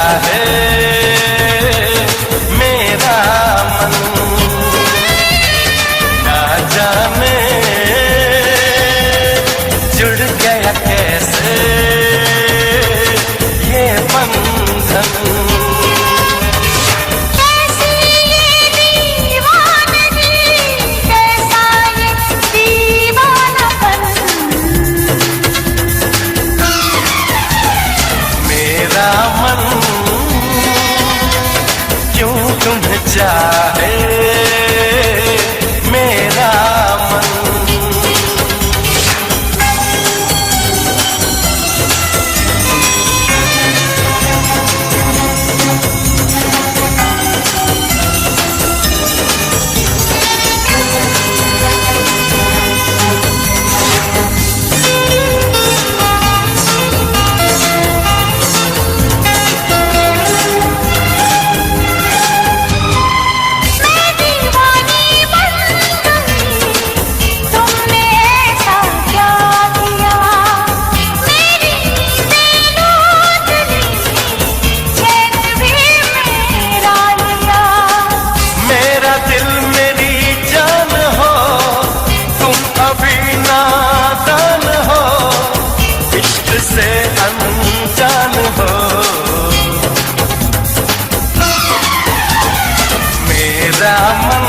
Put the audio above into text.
चाहे मेरा मन, ना जाने जुड़ गया कैसे ये बंधन। कैसी ये दीवानगी, कैसा ये दीवानापन, मेरा मन क्यों तुम्हें चाहे मेरा मन। मैं दीवानी बन गई, तुमने ऐसा क्या किया, मेरी नींदें लूट ली, चैन भी मेरा लिया। मेरा दिल मेरी जान हो, तुम अभी नादान हो, इश्क से अनजान हो। मेरा मन